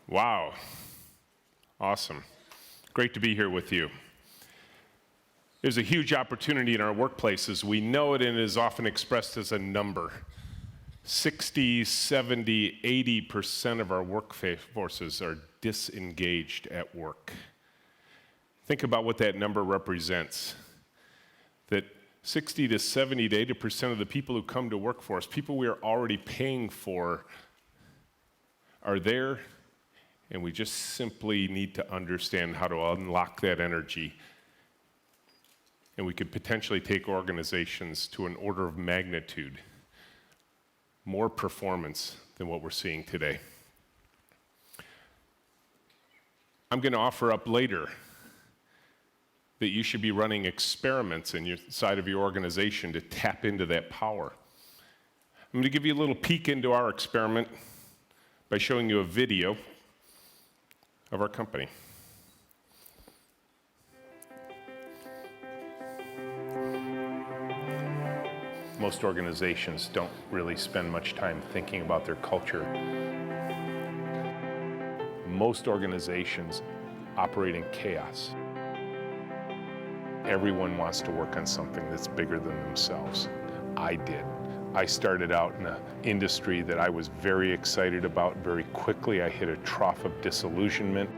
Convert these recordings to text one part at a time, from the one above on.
Wow. Awesome. Great to be here with you. There's a huge opportunity in our workplaces. We know it, and it is often expressed as a number. 60, 70, 80% of our workforces are disengaged at work. Think about what that number represents. That 60 to 70 to 80% of the people who come to work for us, people we are already paying for, are there, and we just simply need to understand how to unlock that energy. And we could potentially take organizations to an order of magnitude, more performance than what we're seeing today. I'm going to offer up later that you should be running experiments inside of your organization to tap into that power. I'm going to give you a little peek into our experiment by showing you a video of our company. Most organizations don't really spend much time thinking about their culture. Most organizations operate in chaos. Everyone wants to work on something that's bigger than themselves. I did. I started out in an industry that I was very excited about. Very quickly, I hit a trough of disillusionment.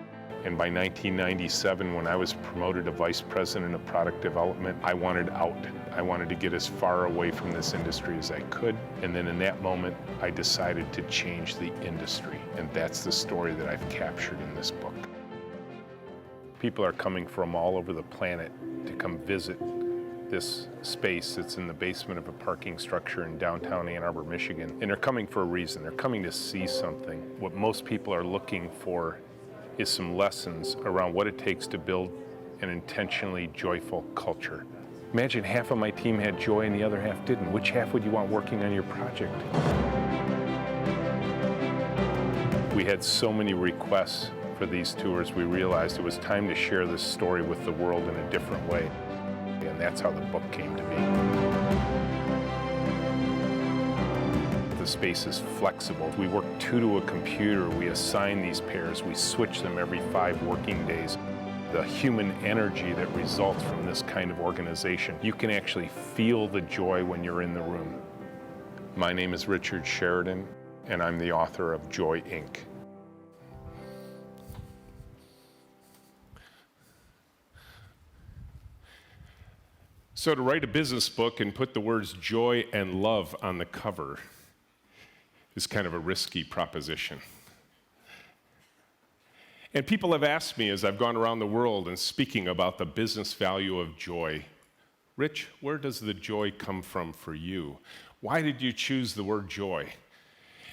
And by 1997, when I was promoted to vice president of product development, I wanted out. I wanted to get as far away from this industry as I could. And then in that moment, I decided to change the industry. And that's the story that I've captured in this book. People are coming from all over the planet to come visit this space that's in the basement of a parking structure in downtown Ann Arbor, Michigan. And they're coming for a reason. They're coming to see something. What most people are looking for is some lessons around what it takes to build an intentionally joyful culture. Imagine half of my team had joy and the other half didn't. Which half would you want working on your project? We had so many requests for these tours, we realized it was time to share this story with the world in a different way. And that's how the book came to be. The space is flexible. We work 2 to a computer. We assign these pairs. We switch them every 5 working days. The human energy that results from this kind of organization, you can actually feel the joy when you're in the room. My name is Richard Sheridan, and I'm the author of Joy, Inc. So to write a business book and put the words joy and love on the cover is kind of a risky proposition. And people have asked me as I've gone around the world and speaking about the business value of joy, Rich, where does the joy come from for you? Why did you choose the word joy?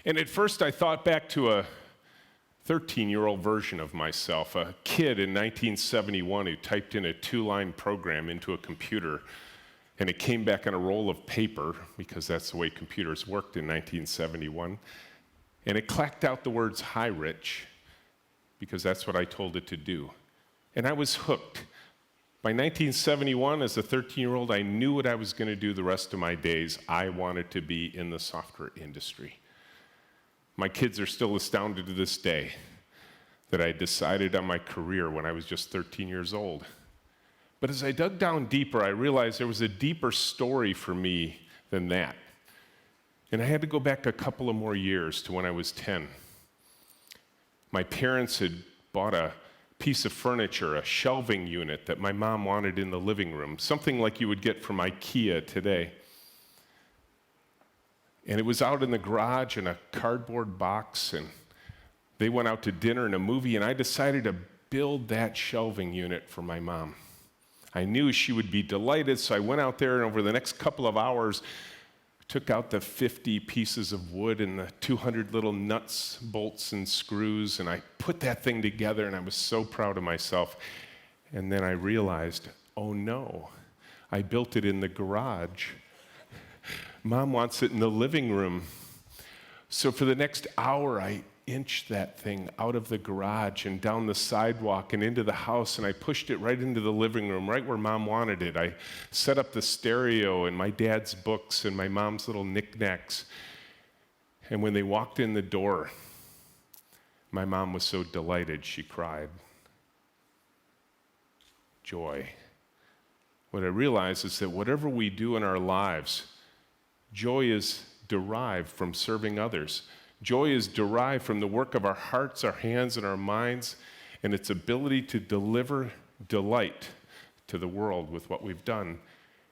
And at first I thought back to a 13-year-old version of myself, a kid in 1971 who typed in a 2-line program into a computer, and it came back on a roll of paper, because that's the way computers worked in 1971, and it clacked out the words, "Hi, Rich," because that's what I told it to do. And I was hooked. By 1971, as a 13-year-old, I knew what I was going to do the rest of my days. I wanted to be in the software industry. My kids are still astounded to this day that I decided on my career when I was just 13 years old. But as I dug down deeper, I realized there was a deeper story for me than that. And I had to go back a couple of more years to when I was 10. My parents had bought a piece of furniture, a shelving unit that my mom wanted in the living room, something like you would get from IKEA today. And it was out in the garage in a cardboard box, and they went out to dinner and a movie, and I decided to build that shelving unit for my mom. I knew she would be delighted, so I went out there, and over the next couple of hours, took out the 50 pieces of wood and the 200 little nuts, bolts, and screws, and I put that thing together, and I was so proud of myself. And then I realized, oh no, I built it in the garage. Mom wants it in the living room. So for the next hour, I inched that thing out of the garage and down the sidewalk and into the house, and I pushed it right into the living room, right where Mom wanted it. I set up the stereo and my dad's books and my mom's little knickknacks. And when they walked in the door, My mom was so delighted, she cried. Joy. What I realize is that whatever we do in our lives, joy is derived from serving others. Joy is derived from the work of our hearts, our hands, and our minds, and its ability to deliver delight to the world with what we've done.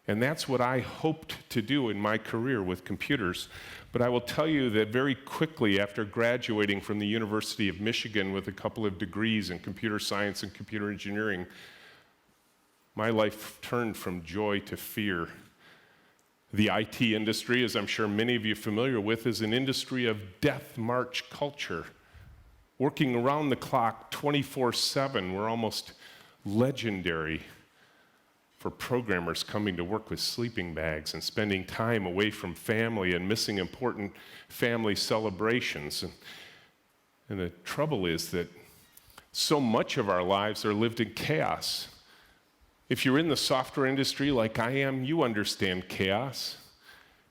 And that's what I hoped to do in my career with computers. But I will tell you that very quickly after graduating from the University of Michigan with a couple of degrees in computer science and computer engineering, my life turned from joy to fear. The IT industry, as I'm sure many of you are familiar with, is an industry of death march culture. Working around the clock 24/7, we're almost legendary for programmers coming to work with sleeping bags and spending time away from family and missing important family celebrations. And the trouble is that so much of our lives are lived in chaos. If you're in the software industry like I am, you understand chaos.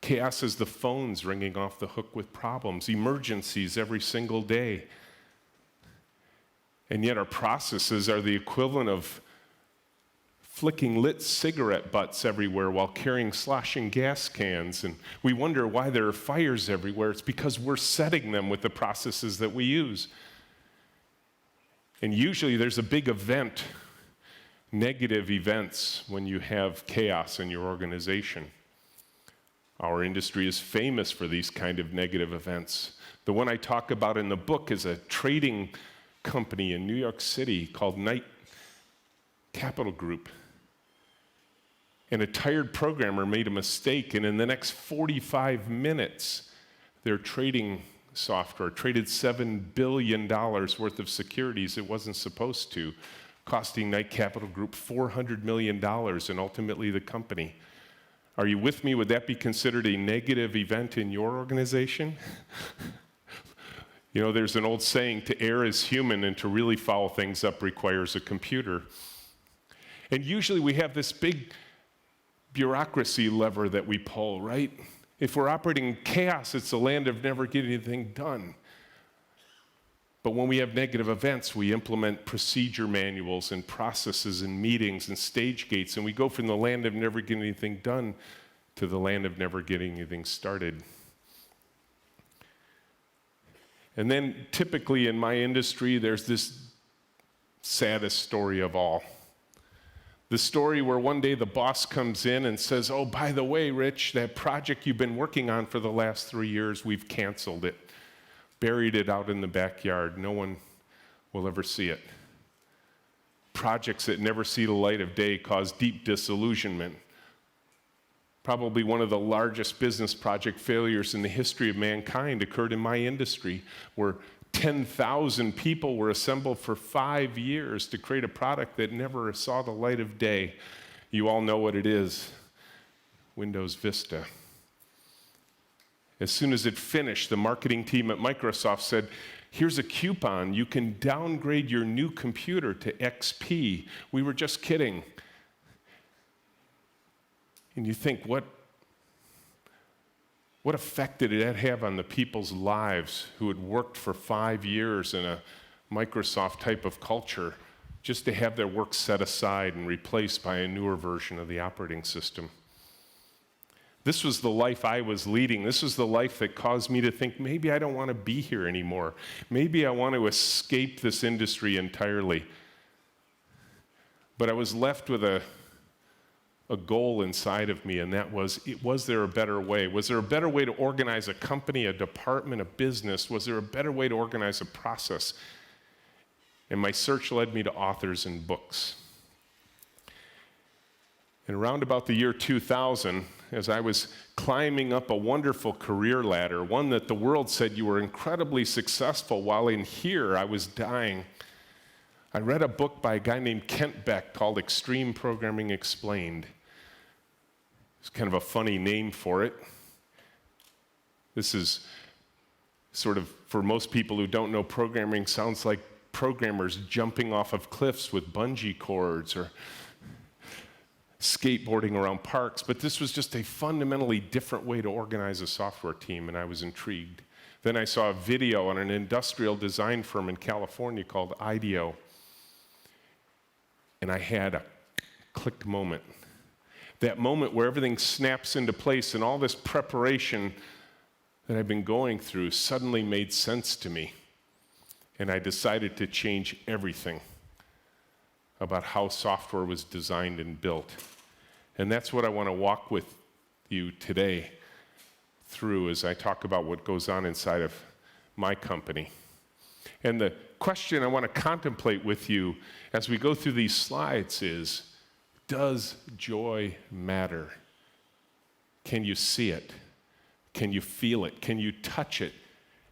Chaos is the phones ringing off the hook with problems, emergencies every single day. And yet our processes are the equivalent of flicking lit cigarette butts everywhere while carrying sloshing gas cans. And we wonder why there are fires everywhere. It's because we're setting them with the processes that we use. And usually there's a big event, negative events, when you have chaos in your organization. Our industry is famous for these kind of negative events. The one I talk about in the book is a trading company in New York City called Knight Capital Group. And a tired programmer made a mistake, and in the next 45 minutes, their trading software traded $7 billion worth of securities it wasn't supposed to, costing Knight Capital Group $400 million and ultimately the company. Are you with me? Would that be considered a negative event in your organization? You know, there's an old saying, to err is human and to really foul things up requires a computer. And usually we have this big bureaucracy lever that we pull, right? If we're operating in chaos, it's the land of never getting anything done. But when we have negative events, we implement procedure manuals and processes and meetings and stage gates, and we go from the land of never getting anything done to the land of never getting anything started. And then typically in my industry, there's this saddest story of all. The story where one day the boss comes in and says, oh, by the way, Rich, that project you've been working on for the last 3 years, we've canceled it. Buried it out in the backyard. No one will ever see it. Projects that never see the light of day cause deep disillusionment. Probably one of the largest business project failures in the history of mankind occurred in my industry, where 10,000 people were assembled for 5 years to create a product that never saw the light of day. You all know what it is, Windows Vista. As soon as it finished, the marketing team at Microsoft said, here's a coupon, you can downgrade your new computer to XP. We were just kidding. And you think, what effect did that have on the people's lives who had worked for 5 years in a Microsoft type of culture just to have their work set aside and replaced by a newer version of the operating system? This was the life I was leading. This was the life that caused me to think, maybe I don't want to be here anymore. Maybe I want to escape this industry entirely. But I was left with a goal inside of me, and that was there a better way? Was there a better way to organize a company, a department, a business? Was there a better way to organize a process? And my search led me to authors and books. And around about the year 2000, as I was climbing up a wonderful career ladder, one that the world said you were incredibly successful, while in here I was dying, I read a book by a guy named Kent Beck called Extreme Programming Explained. It's kind of a funny name for it. This is sort of, for most people who don't know programming, sounds like programmers jumping off of cliffs with bungee cords or skateboarding around parks, but this was just a fundamentally different way to organize a software team, and I was intrigued. Then I saw a video on an industrial design firm in California called IDEO, and I had a click moment. That moment where everything snaps into place and all this preparation that I've been going through suddenly made sense to me. And I decided to change everything about how software was designed and built. And that's what I want to walk with you today through as I talk about what goes on inside of my company. And the question I want to contemplate with you as we go through these slides is, does joy matter? Can you see it? Can you feel it? Can you touch it?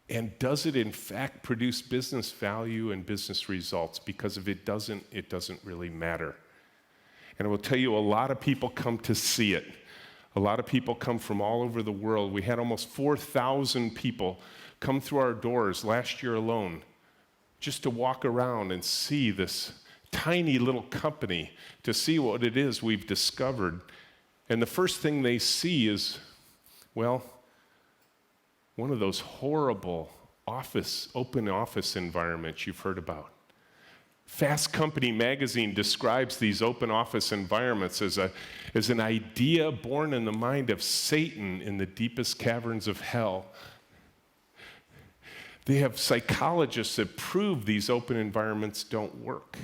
And does it in fact produce business value and business results? Because if it doesn't really matter. And I will tell you, a lot of people come to see it. A lot of people come from all over the world. We had almost 4,000 people come through our doors last year alone just to walk around and see this tiny little company, to see what it is we've discovered. And the first thing they see is, well, one of those horrible open office environments you've heard about. Fast Company magazine describes these open office environments as an idea born in the mind of Satan in the deepest caverns of hell. They have psychologists that prove these open environments don't work.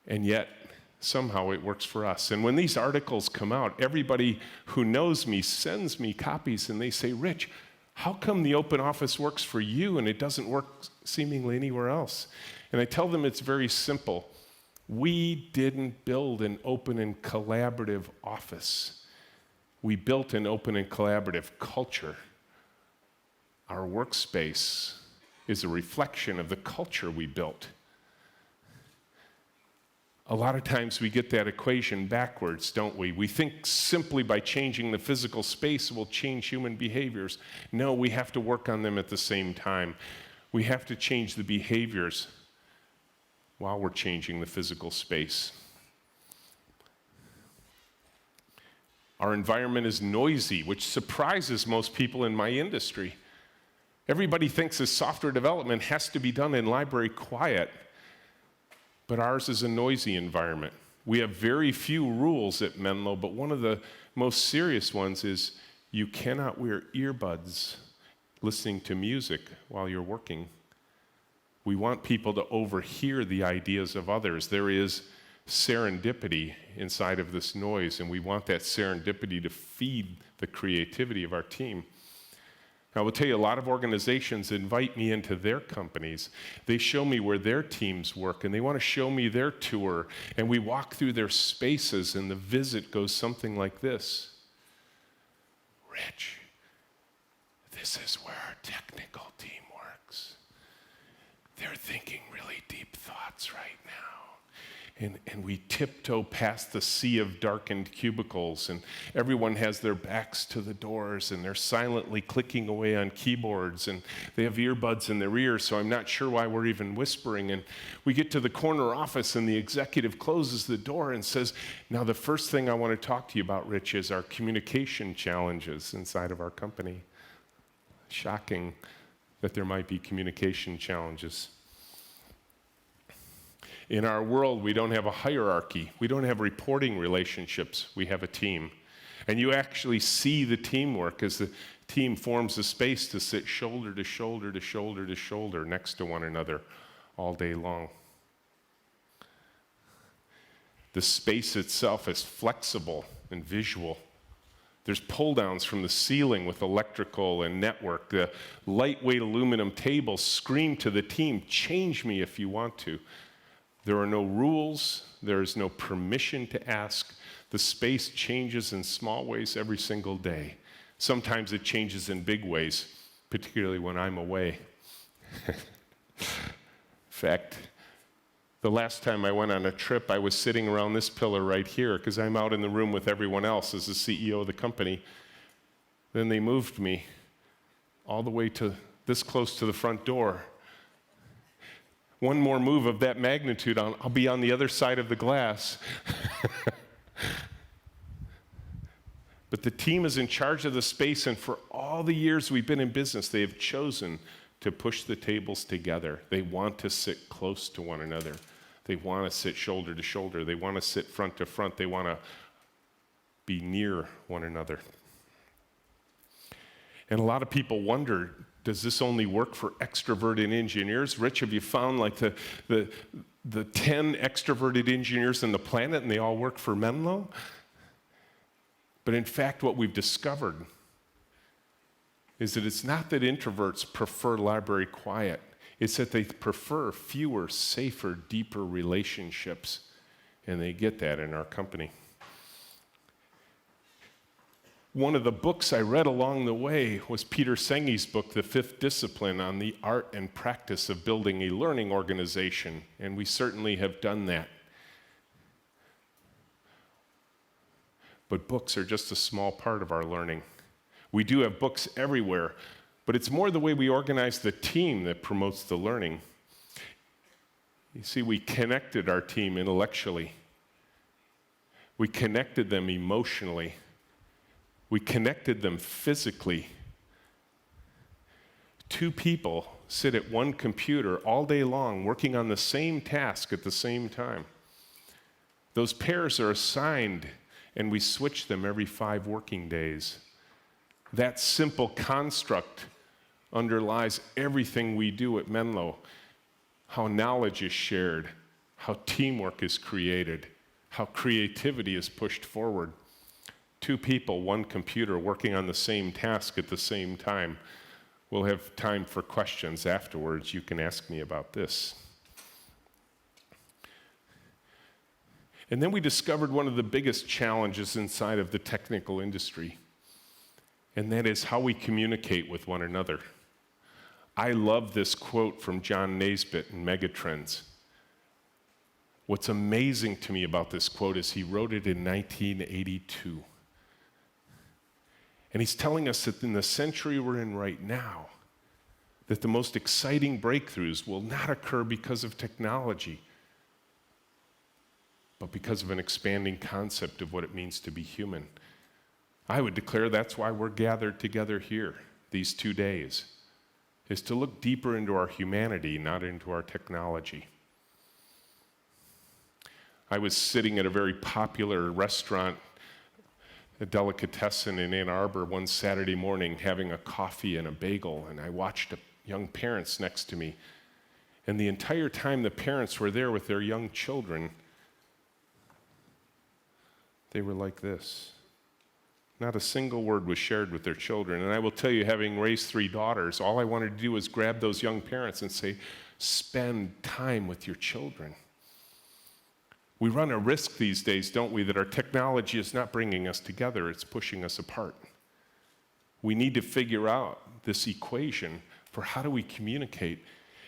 And yet, somehow it works for us. And when these articles come out, everybody who knows me sends me copies and they say, Rich, how come the open office works for you and it doesn't work seemingly anywhere else? And I tell them it's very simple. We didn't build an open and collaborative office. We built an open and collaborative culture. Our workspace is a reflection of the culture we built. A lot of times we get that equation backwards, don't we? We think simply by changing the physical space will change human behaviors. No, we have to work on them at the same time. We have to change the behaviors while we're changing the physical space. Our environment is noisy, which surprises most people in my industry. Everybody thinks this software development has to be done in library quiet. But ours is a noisy environment. We have very few rules at Menlo, but one of the most serious ones is you cannot wear earbuds listening to music while you're working. We want people to overhear the ideas of others. There is serendipity inside of this noise, and we want that serendipity to feed the creativity of our team. I will tell you, a lot of organizations invite me into their companies. They show me where their teams work, and they want to show me their tour. And we walk through their spaces, and the visit goes something like this. Rich, this is where our technical team works. They're thinking really deep thoughts right now. And we tiptoe past the sea of darkened cubicles, and everyone has their backs to the doors, and they're silently clicking away on keyboards, and they have earbuds in their ears, so I'm not sure why we're even whispering. And we get to the corner office, and the executive closes the door and says, now the first thing I want to talk to you about, Rich, is our communication challenges inside of our company. Shocking that there might be communication challenges. In our world, we don't have a hierarchy. We don't have reporting relationships. We have a team. And you actually see the teamwork as the team forms a space to sit shoulder to shoulder to shoulder to shoulder next to one another all day long. The space itself is flexible and visual. There's pull-downs from the ceiling with electrical and network. The lightweight aluminum tables scream to the team, change me if you want to. There are no rules. There is no permission to ask. The space changes in small ways every single day. Sometimes it changes in big ways, particularly when I'm away. In fact, the last time I went on a trip, I was sitting around this pillar right here because I'm out in the room with everyone else as the CEO of the company. Then they moved me all the way to this close to the front door. One more move of that magnitude, I'll be on the other side of the glass. But the team is in charge of the space, and for all all the years we've been in business, they have chosen to push the tables together. They want to sit close to one another. They want to sit shoulder to shoulder. They want to sit front to front. They want to be near one another. And a lot of people wonder, does this only work for extroverted engineers? Rich, have you found like the 10 extroverted engineers on the planet and they all work for Menlo? But in fact, what we've discovered is that it's not that introverts prefer library quiet. It's that they prefer fewer, safer, deeper relationships. And they get that in our company. One of the books I read along the way was Peter Senge's book, The Fifth Discipline, on the art and practice of building a learning organization. And we certainly have done that. But books are just a small part of our learning. We do have books everywhere, but it's more the way we organize the team that promotes the learning. You see, we connected our team intellectually. We connected them emotionally. We connected them physically. 2 people sit at one computer all day long working on the same task at the same time. Those pairs are assigned, and we switch them every 5 working days. That simple construct underlies everything we do at Menlo. How knowledge is shared, how teamwork is created, how creativity is pushed forward. 2 people, 1 computer, working on the same task at the same time. We'll have time for questions afterwards. You can ask me about this. And then we discovered one of the biggest challenges inside of the technical industry, and that is how we communicate with one another. I love this quote from John Naisbitt in Megatrends. What's amazing to me about this quote is he wrote it in 1982. And he's telling us that in the century we're in right now, that the most exciting breakthroughs will not occur because of technology, but because of an expanding concept of what it means to be human. I would declare that's why we're gathered together here these 2 days, is to look deeper into our humanity, not into our technology. I was sitting at a very popular restaurant, a delicatessen in Ann Arbor, one Saturday morning having a coffee and a bagel, and I watched young parents next to me. And the entire time the parents were there with their young children, they were like this. Not a single word was shared with their children. And I will tell you, having raised 3 daughters, all I wanted to do was grab those young parents and say, spend time with your children. We run a risk these days, don't we, that our technology is not bringing us together, it's pushing us apart. We need to figure out this equation for how do we communicate.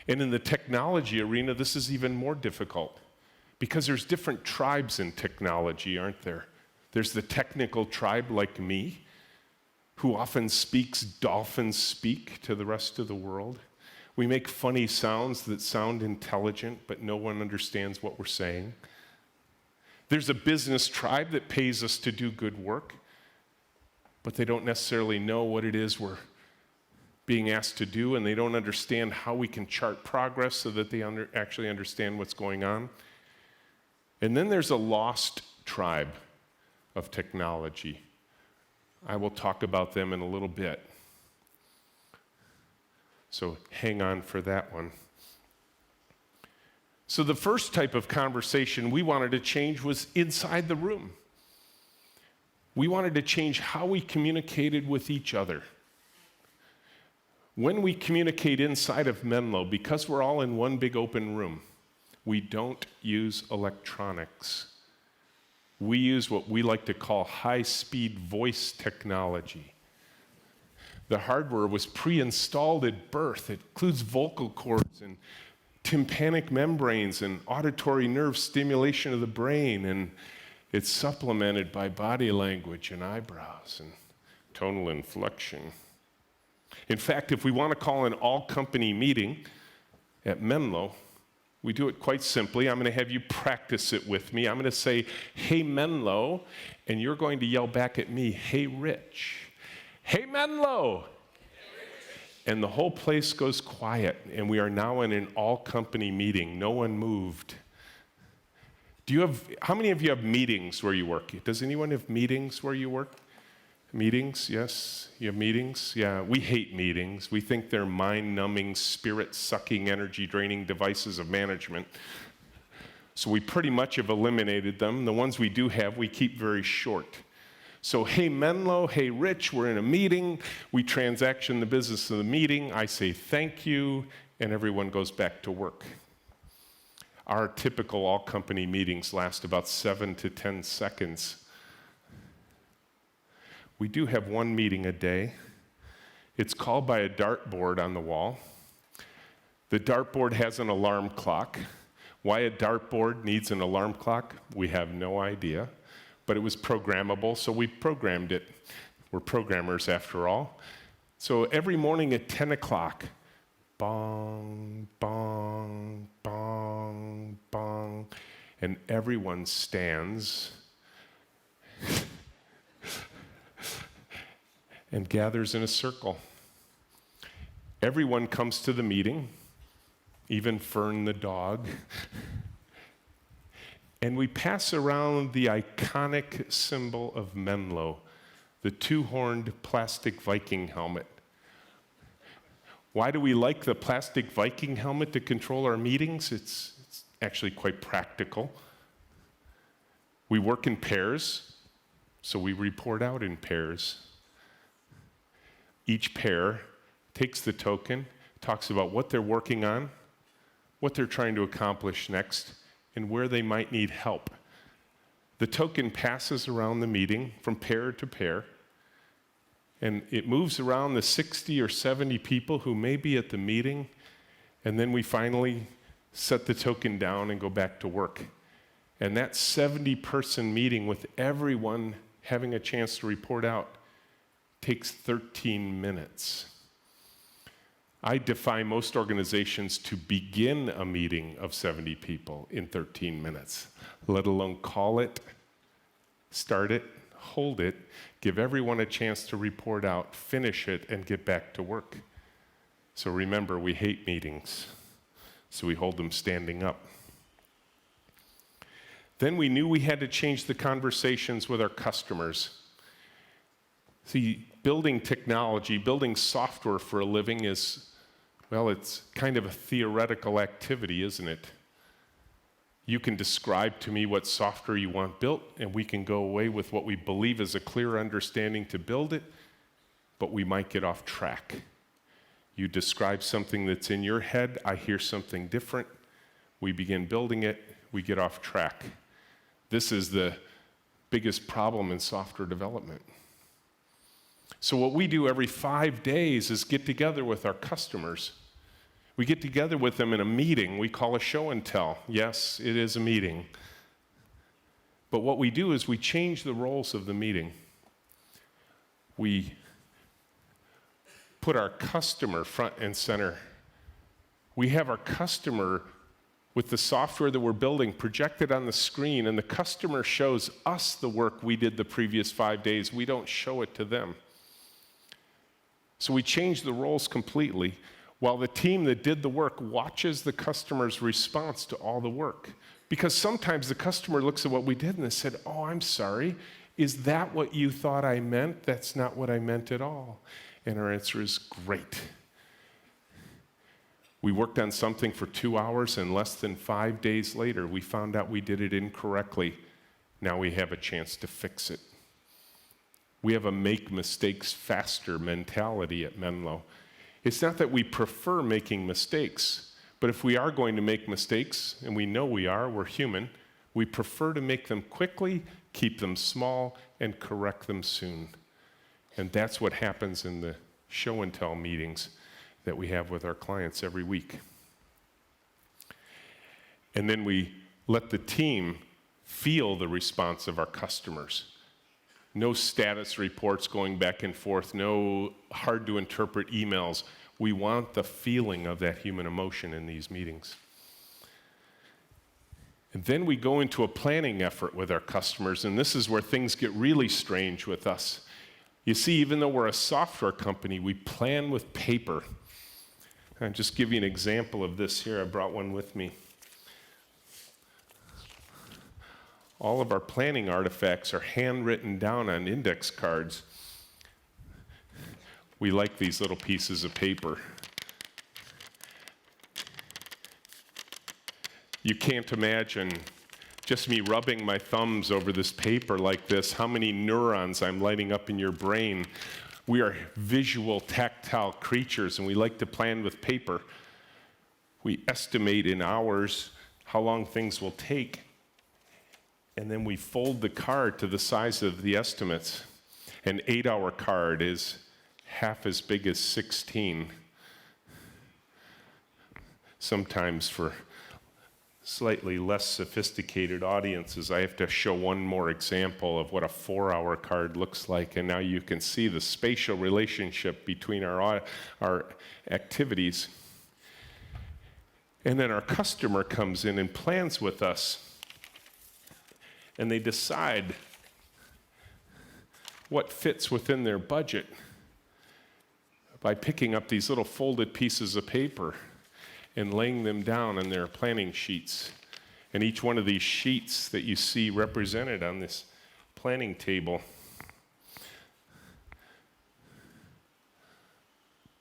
And in the technology arena, this is even more difficult because there's different tribes in technology, aren't there? There's the technical tribe like me, who often speaks dolphin speak to the rest of the world. We make funny sounds that sound intelligent, but no one understands what we're saying. There's a business tribe that pays us to do good work, but they don't necessarily know what it is we're being asked to do, and they don't understand how we can chart progress so that they actually understand what's going on. And then there's a lost tribe of technology. I will talk about them in a little bit. So hang on for that one. So the first type of conversation we wanted to change was inside the room. We wanted to change how we communicated with each other. When we communicate inside of Menlo, because we're all in one big open room, we don't use electronics. We use what we like to call high-speed voice technology. The hardware was pre-installed at birth. It includes vocal cords and tympanic membranes and auditory nerve stimulation of the brain, and it's supplemented by body language and eyebrows and tonal inflection. In fact, if we want to call an all-company meeting at Menlo, we do it quite simply. I'm going to have you practice it with me. I'm going to say, "Hey, Menlo," and you're going to yell back at me, "Hey, Rich." "Hey, Menlo." And the whole place goes quiet, and we are now in an all-company meeting. No one moved. How many of you have meetings where you work? Does anyone have meetings where you work? Meetings, yes. You have meetings? Yeah, we hate meetings. We think they're mind-numbing, spirit-sucking, energy-draining devices of management. So we pretty much have eliminated them. The ones we do have, we keep very short. So, hey, Menlo, hey, Rich, we're in a meeting. We transaction the business of the meeting. I say thank you, and everyone goes back to work. Our typical all-company meetings last about 7 to 10 seconds. We do have one meeting a day. It's called by a dartboard on the wall. The dartboard has an alarm clock. Why a dartboard needs an alarm clock, we have no idea. But it was programmable, so we programmed it. We're programmers after all. So every morning at 10 o'clock, bong, bong, bong, bong, and everyone stands and gathers in a circle. Everyone comes to the meeting, even Fern the dog. And we pass around the iconic symbol of Menlo, the two-horned plastic Viking helmet. Why do we like the plastic Viking helmet to control our meetings? It's actually quite practical. We work in pairs, so we report out in pairs. Each pair takes the token, talks about what they're working on, what they're trying to accomplish next, and where they might need help. The token passes around the meeting from pair to pair, and it moves around the 60 or 70 people who may be at the meeting, and then we finally set the token down and go back to work. And that 70-person meeting with everyone having a chance to report out takes 13 minutes. I defy most organizations to begin a meeting of 70 people in 13 minutes, let alone call it, start it, hold it, give everyone a chance to report out, finish it, and get back to work. So remember, we hate meetings, so we hold them standing up. Then we knew we had to change the conversations with our customers. See, building technology, building software for a living is, well, it's kind of a theoretical activity, isn't it? You can describe to me what software you want built, and we can go away with what we believe is a clear understanding to build it, but we might get off track. You describe something that's in your head, I hear something different, we begin building it, we get off track. This is the biggest problem in software development. So what we do every 5 days is get together with our customers. We get together with them in a meeting we call a show and tell. Yes, it is a meeting. But what we do is we change the roles of the meeting. We put our customer front and center. We have our customer with the software that we're building projected on the screen, and the customer shows us the work we did the previous 5 days. We don't show it to them. So we change the roles completely, while the team that did the work watches the customer's response to all the work. Because sometimes the customer looks at what we did and they said, "Oh, I'm sorry. Is that what you thought I meant? That's not what I meant at all." And our answer is, great. We worked on something for 2 hours, and less than 5 days later, we found out we did it incorrectly. Now we have a chance to fix it. We have a make mistakes faster mentality at Menlo. It's not that we prefer making mistakes, but if we are going to make mistakes, and we know we are, we're human, we prefer to make them quickly, keep them small, and correct them soon. And that's what happens in the show and tell meetings that we have with our clients every week. And then we let the team feel the response of our customers. No status reports going back and forth, no hard to interpret emails. We want the feeling of that human emotion in these meetings. And then we go into a planning effort with our customers, and this is where things get really strange with us. You see, even though we're a software company, we plan with paper. I'll just give you an example of this here. I brought one with me. All of our planning artifacts are handwritten down on index cards. We like these little pieces of paper. You can't imagine just me rubbing my thumbs over this paper like this, how many neurons I'm lighting up in your brain. We are visual, tactile creatures, and we like to plan with paper. We estimate in hours how long things will take, and then we fold the card to the size of the estimates. An 8-hour card is half as big as 16. Sometimes for slightly less sophisticated audiences, I have to show one more example of what a 4-hour card looks like, and now you can see the spatial relationship between our activities. And then our customer comes in and plans with us, and they decide what fits within their budget by picking up these little folded pieces of paper and laying them down on their planning sheets. And each one of these sheets that you see represented on this planning table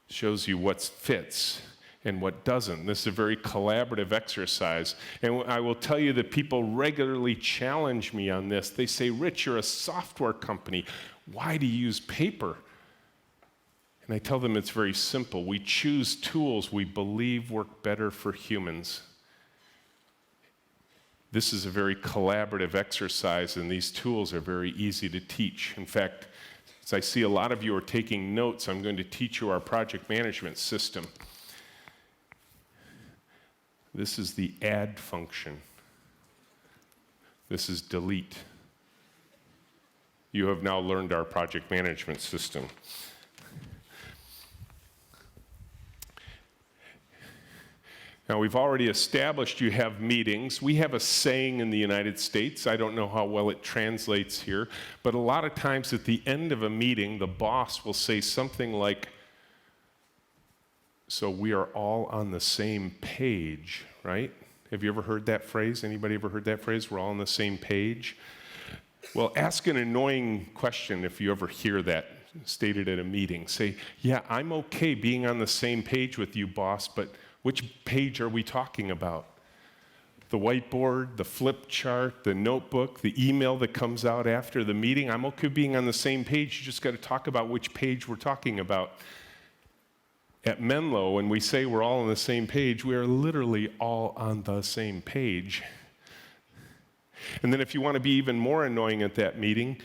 shows you what fits and what doesn't. This is a very collaborative exercise. And I will tell you that people regularly challenge me on this. They say, Rich, you're a software company. Why do you use paper? And I tell them it's very simple. We choose tools we believe work better for humans. This is a very collaborative exercise, and these tools are very easy to teach. In fact, as I see a lot of you are taking notes, I'm going to teach you our project management system. This is the add function. This is delete. You have now learned our project management system. Now, we've already established you have meetings. We have a saying in the United States. I don't know how well it translates here, but a lot of times at the end of a meeting, the boss will say something like, so we are all on the same page, right? Have you ever heard that phrase? Anybody ever heard that phrase? We're all on the same page? Well, ask an annoying question if you ever hear that stated at a meeting. Say, yeah, I'm okay being on the same page with you, boss, but which page are we talking about? The whiteboard, the flip chart, the notebook, the email that comes out after the meeting? I'm okay being on the same page. You just got to talk about which page we're talking about. At Menlo, when we say we're all on the same page, we are literally all on the same page. And then if you want to be even more annoying at that meeting,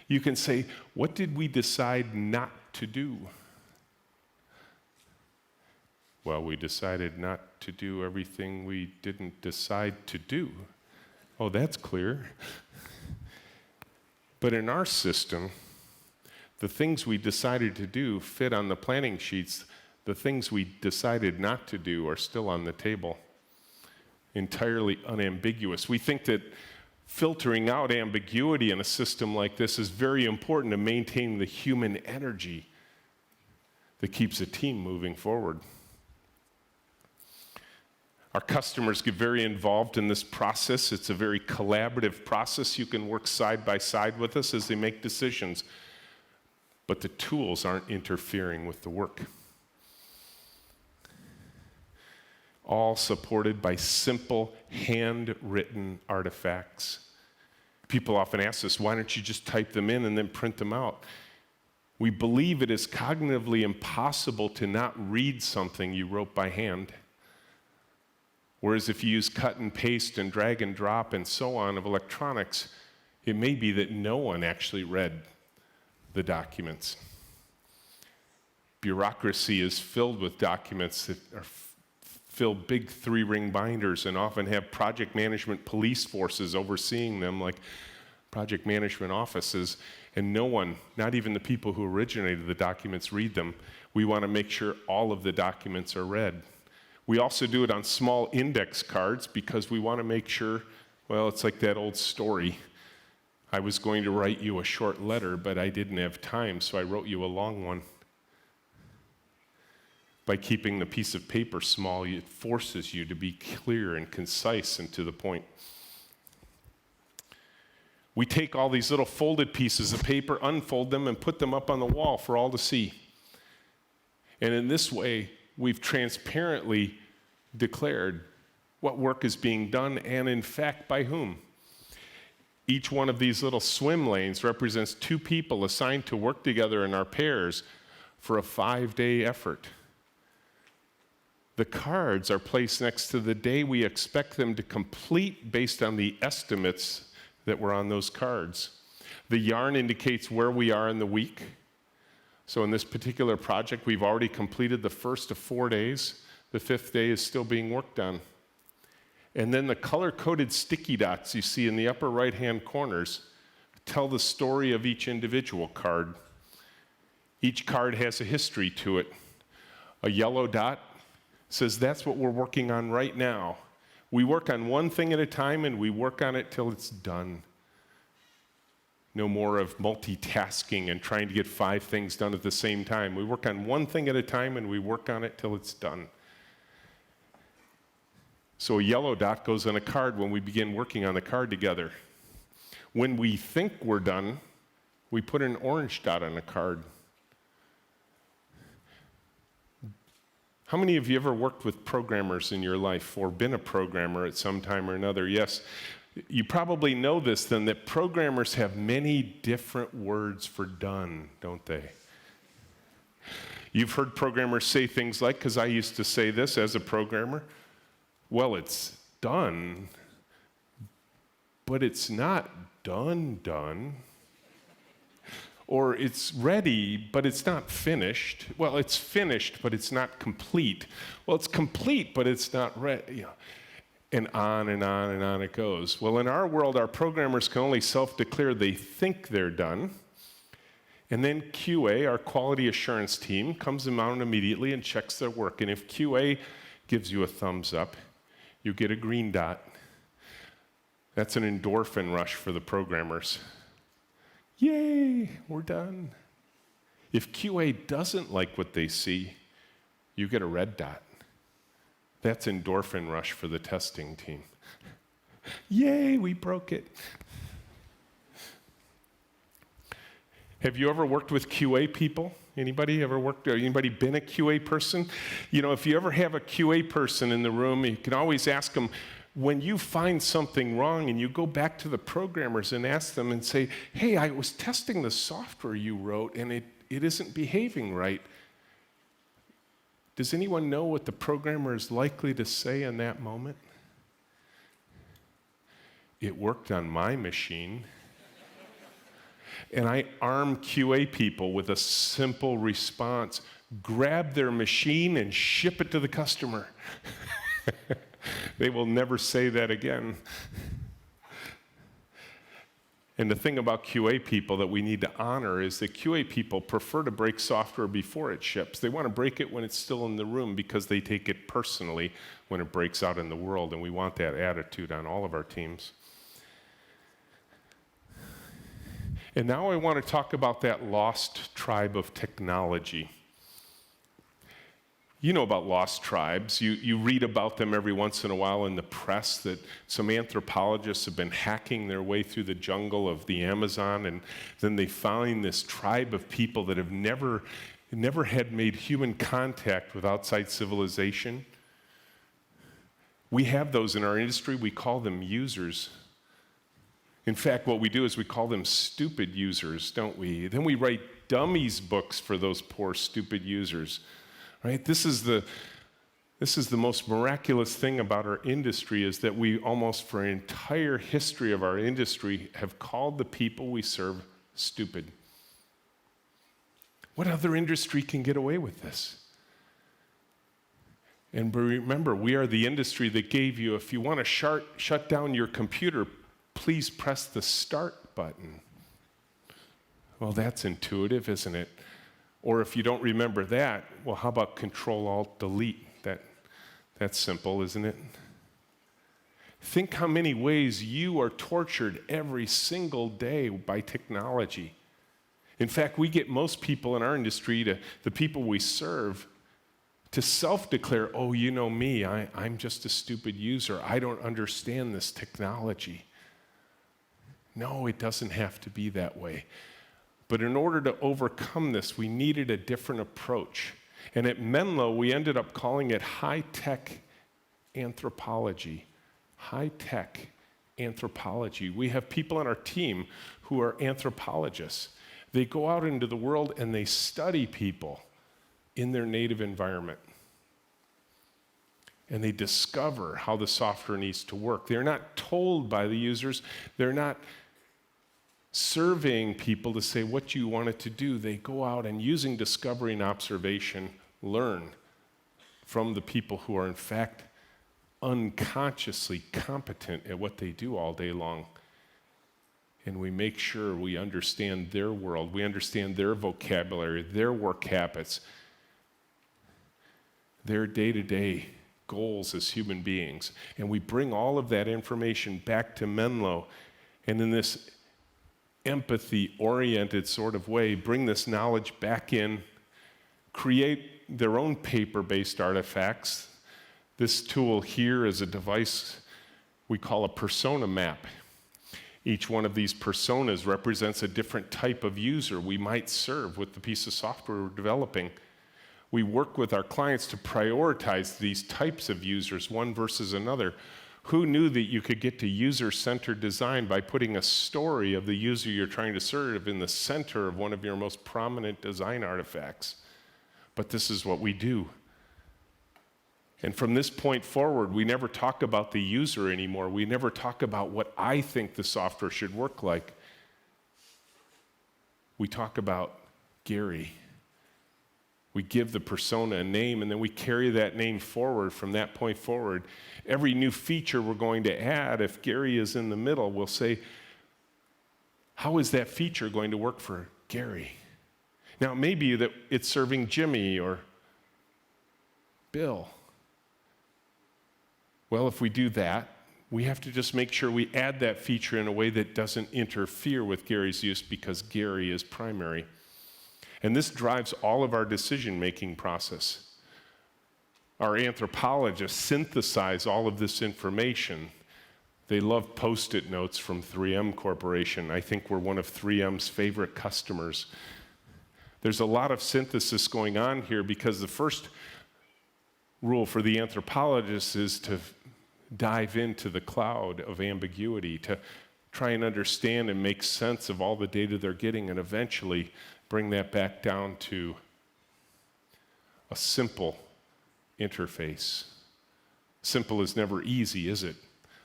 you can say, what did we decide not to do? Well, we decided not to do everything we didn't decide to do. Oh, that's clear. But in our system, the things we decided to do fit on the planning sheets. The things we decided not to do are still on the table, entirely unambiguous. We think that filtering out ambiguity in a system like this is very important to maintain the human energy that keeps a team moving forward. Our customers get very involved in this process. It's a very collaborative process. You can work side by side with us as they make decisions, but the tools aren't interfering with the work. All supported by simple, handwritten artifacts. People often ask us, why don't you just type them in and then print them out? We believe it is cognitively impossible to not read something you wrote by hand. Whereas if you use cut and paste and drag and drop and so on of electronics, it may be that no one actually read the documents. Bureaucracy is filled with documents that are fill big 3-ring binders and often have project management police forces overseeing them, like project management offices, and no one, not even the people who originated the documents, read them. We want to make sure all of the documents are read. We also do it on small index cards because we want to make sure, well, it's like that old story. I was going to write you a short letter, but I didn't have time, so I wrote you a long one. By keeping the piece of paper small, it forces you to be clear and concise and to the point. We take all these little folded pieces of paper, unfold them, and put them up on the wall for all to see. And in this way, we've transparently declared what work is being done and, in fact, by whom. Each one of these little swim lanes represents 2 people assigned to work together in our pairs for a 5-day effort. The cards are placed next to the day we expect them to complete based on the estimates that were on those cards. The yarn indicates where we are in the week. So in this particular project, we've already completed the first of 4 days. The 5th day is still being worked on. And then the color-coded sticky dots you see in the upper right-hand corners tell the story of each individual card. Each card has a history to it. A yellow dot says that's what we're working on right now. We work on one thing at a time and we work on it till it's done. No more of multitasking and trying to get 5 things done at the same time. We work on one thing at a time and we work on it till it's done. So a yellow dot goes on a card when we begin working on the card together. When we think we're done, we put an orange dot on a card. How many of you ever worked with programmers in your life or been a programmer at some time or another? Yes, you probably know this then, that programmers have many different words for done, don't they? You've heard programmers say things like, because I used to say this as a programmer, well, it's done, but it's not done. Or it's ready, but it's not finished. Well, it's finished, but it's not complete. Well, it's complete, but it's not ready. You know, and on and on and on it goes. Well, in our world, our programmers can only self-declare they think they're done. And then QA, our quality assurance team, comes around immediately and checks their work. And if QA gives you a thumbs up, you get a green dot. That's an endorphin rush for the programmers. Yay, we're done. If QA doesn't like what they see, you get a red dot. That's endorphin rush for the testing team. Yay, we broke it. Have you ever worked with QA people? Anybody ever worked, anybody been a QA person? You know, if you ever have a QA person in the room, you can always ask them, when you find something wrong and you go back to the programmers and ask them and say, hey, I was testing the software you wrote and it isn't behaving right. Does anyone know what the programmer is likely to say in that moment? It worked on my machine. And I arm QA people with a simple response: grab their machine and ship it to the customer. They will never say that again. And the thing about QA people that we need to honor is that QA people prefer to break software before it ships. They want to break it when it's still in the room because they take it personally when it breaks out in the world, and we want that attitude on all of our teams. And now I want to talk about that lost tribe of technology. You know about lost tribes. You read about them every once in a while in the press, that some anthropologists have been hacking their way through the jungle of the Amazon, and then they find this tribe of people that have never had made human contact with outside civilization. We have those in our industry. We call them users. In fact, what we do is we call them stupid users, don't we? Then we write dummies books for those poor stupid users. Right? This is the most miraculous thing about our industry, is that we almost for an entire history of our industry have called the people we serve stupid. What other industry can get away with this? And remember, we are the industry that gave you, if you want to shut down your computer, please press the start button. Well, that's intuitive, isn't it? Or if you don't remember that, well, how about Control-Alt-Delete? That's simple, isn't it? Think how many ways you are tortured every single day by technology. In fact, we get most people in our industry, the people we serve, to self-declare, oh, you know me, I'm just a stupid user. I don't understand this technology. No, it doesn't have to be that way. But in order to overcome this, we needed a different approach. And at Menlo, we ended up calling it high-tech anthropology. High-tech anthropology. We have people on our team who are anthropologists. They go out into the world and they study people in their native environment. And they discover how the software needs to work. They're not told by the users. They're not surveying people to say what you want it to do. They go out and, using discovery and observation, learn from the people who are in fact unconsciously competent at what they do all day long. And we make sure we understand their world, we understand their vocabulary, their work habits, their day-to-day goals as human beings. And we bring all of that information back to Menlo, and in this empathy-oriented sort of way, bring this knowledge back in, create their own paper-based artifacts. This tool here is a device we call a persona map. Each one of these personas represents a different type of user we might serve with the piece of software we're developing. We work with our clients to prioritize these types of users, one versus another. Who knew that you could get to user-centered design by putting a story of the user you're trying to serve in the center of one of your most prominent design artifacts? But this is what we do. And from this point forward, we never talk about the user anymore. We never talk about what I think the software should work like. We talk about Gary. We give the persona a name, and then we carry that name forward from that point forward. Every new feature we're going to add, if Gary is in the middle, we'll say, how is that feature going to work for Gary? Now, it may be that it's serving Jimmy or Bill. Well, if we do that, we have to just make sure we add that feature in a way that doesn't interfere with Gary's use, because Gary is primary. And this drives all of our decision-making process. Our anthropologists synthesize all of this information. They love Post-it notes from 3M Corporation. I think we're one of 3M's favorite customers. There's a lot of synthesis going on here, because the first rule for the anthropologist is to dive into the cloud of ambiguity, to try and understand and make sense of all the data they're getting, and eventually bring that back down to a simple interface. Simple is never easy, is it?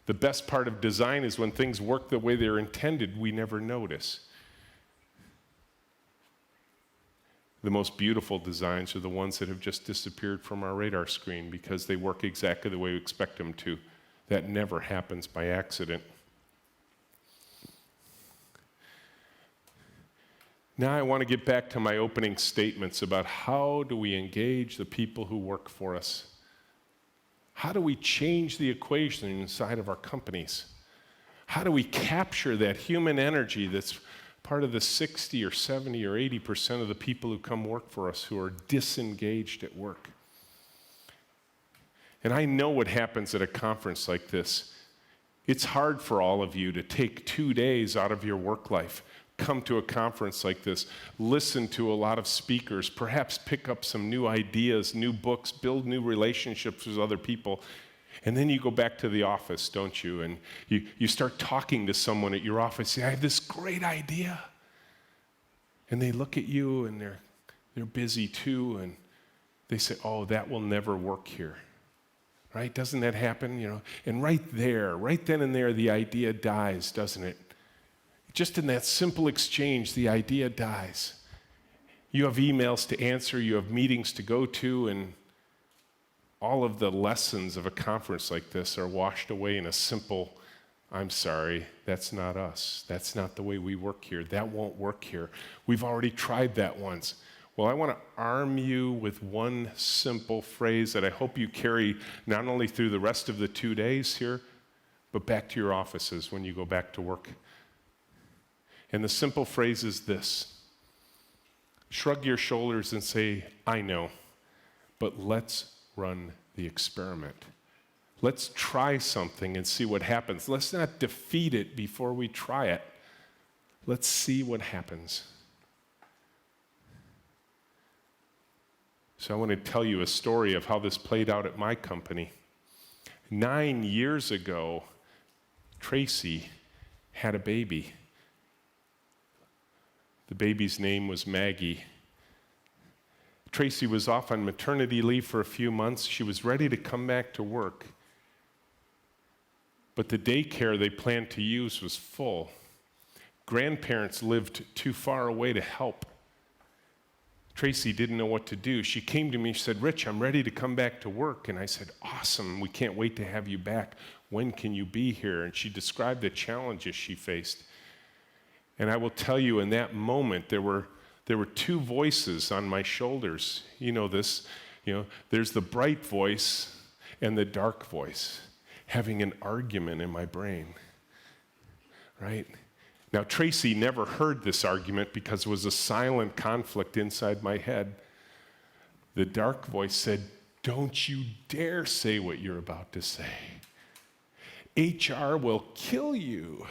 The best part of design is when things work the way they're intended, we never notice. The most beautiful designs are the ones that have just disappeared from our radar screen because they work exactly the way we expect them to. That never happens by accident. Now I want to get back to my opening statements about how do we engage the people who work for us? How do we change the equation inside of our companies? How do we capture that human energy that's part of the 60 or 70 or 80% of the people who come work for us who are disengaged at work? And I know what happens at a conference like this. It's hard for all of you to take 2 days out of your work life, come to a conference like this, listen to a lot of speakers, perhaps pick up some new ideas, new books, build new relationships with other people. And then you go back to the office, don't you? And you start talking to someone at your office, say, I have this great idea. And they look at you and they're busy too, and they say, oh, that will never work here. Right? Doesn't that happen? And right there, right then and there, the idea dies, doesn't it? Just in that simple exchange, the idea dies. You have emails to answer, you have meetings to go to, and all of the lessons of a conference like this are washed away in a simple, I'm sorry, that's not us. That's not the way we work here. That won't work here. We've already tried that once. Well, I want to arm you with one simple phrase that I hope you carry not only through the rest of the 2 days here, but back to your offices when you go back to work. And the simple phrase is this: shrug your shoulders and say, I know, but let's run the experiment. Let's try something and see what happens. Let's not defeat it before we try it. Let's see what happens. So I want to tell you a story of how this played out at my company. 9 years ago, Tracy had a baby. The baby's name was Maggie. Tracy was off on maternity leave for a few months. She was ready to come back to work. But the daycare they planned to use was full. Grandparents lived too far away to help. Tracy didn't know what to do. She came to me, she said, Rich, I'm ready to come back to work. And I said, awesome, we can't wait to have you back. When can you be here? And she described the challenges she faced. And I will tell you, in that moment, there were two voices on my shoulders. You know this, there's the bright voice and the dark voice having an argument in my brain, right? Now, Tracy never heard this argument because it was a silent conflict inside my head. The dark voice said, don't you dare say what you're about to say. HR will kill you.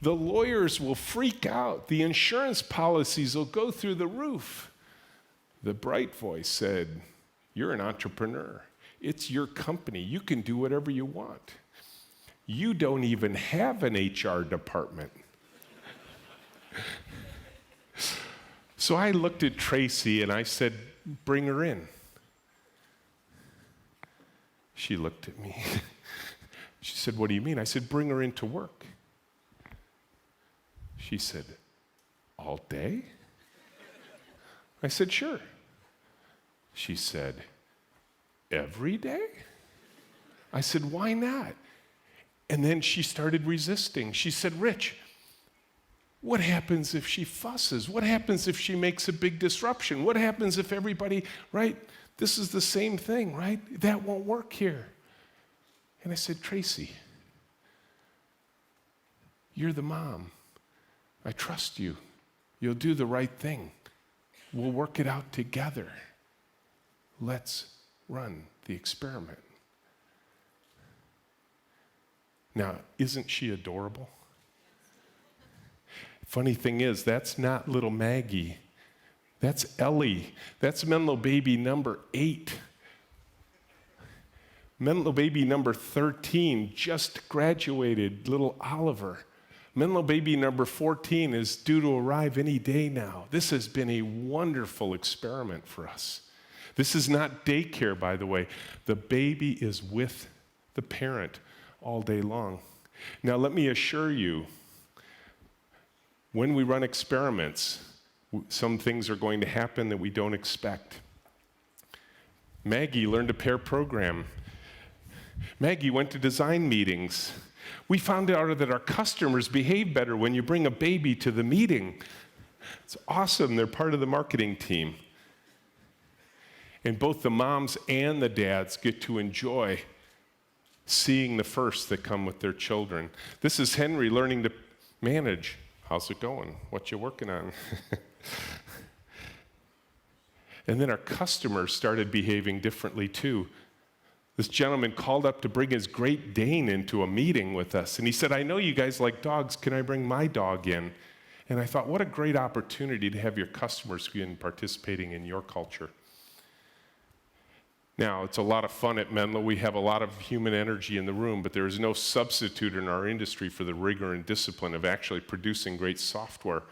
The lawyers will freak out. The insurance policies will go through the roof. The bright voice said, you're an entrepreneur. It's your company. You can do whatever you want. You don't even have an HR department. So I looked at Tracy and I said, bring her in. She looked at me. She said, what do you mean? I said, bring her into work. She said, all day? I said, sure. She said, every day? I said, why not? And then she started resisting. She said, Rich, what happens if she fusses? What happens if she makes a big disruption? What happens if everybody, right? This is the same thing, right? That won't work here. And I said, Tracy, you're the mom. I trust you. You'll do the right thing. We'll work it out together. Let's run the experiment. Now, isn't she adorable? Funny thing is, that's not little Maggie. That's Ellie. That's Menlo baby number 8. Menlo baby number 13 just graduated, little Oliver. Menlo baby number 14 is due to arrive any day now. This has been a wonderful experiment for us. This is not daycare, by the way. The baby is with the parent all day long. Now, let me assure you, when we run experiments, some things are going to happen that we don't expect. Maggie learned to pair program. Maggie went to design meetings. We found out that our customers behave better when you bring a baby to the meeting. It's awesome. They're part of the marketing team. And both the moms and the dads get to enjoy seeing the firsts that come with their children. This is Henry learning to manage. How's it going? What you working on? And then our customers started behaving differently too. This gentleman called up to bring his Great Dane into a meeting with us. And he said, I know you guys like dogs. Can I bring my dog in? And I thought, what a great opportunity to have your customers begin participating in your culture. Now, it's a lot of fun at Menlo. We have a lot of human energy in the room, but there is no substitute in our industry for the rigor and discipline of actually producing great software.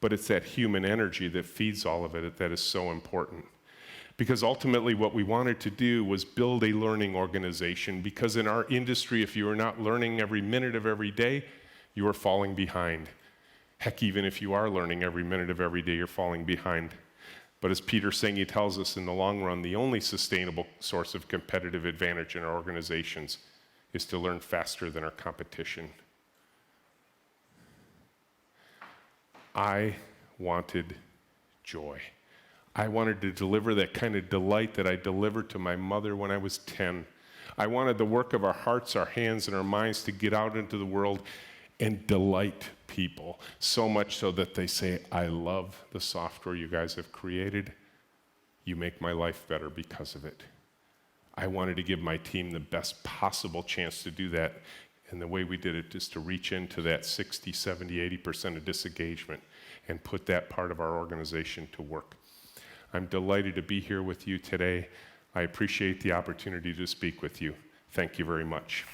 But it's that human energy that feeds all of it that is so important. Because ultimately what we wanted to do was build a learning organization, because in our industry, if you are not learning every minute of every day, you are falling behind. Heck, even if you are learning every minute of every day, you're falling behind. But as Peter Senge tells us, in the long run, the only sustainable source of competitive advantage in our organizations is to learn faster than our competition. I wanted joy. I wanted to deliver that kind of delight that I delivered to my mother when I was 10. I wanted the work of our hearts, our hands, and our minds to get out into the world and delight people, so much so that they say, I love the software you guys have created. You make my life better because of it. I wanted to give my team the best possible chance to do that, and the way we did it is to reach into that 60, 70, 80% of disengagement and put that part of our organization to work. I'm delighted to be here with you today. I appreciate the opportunity to speak with you. Thank you very much.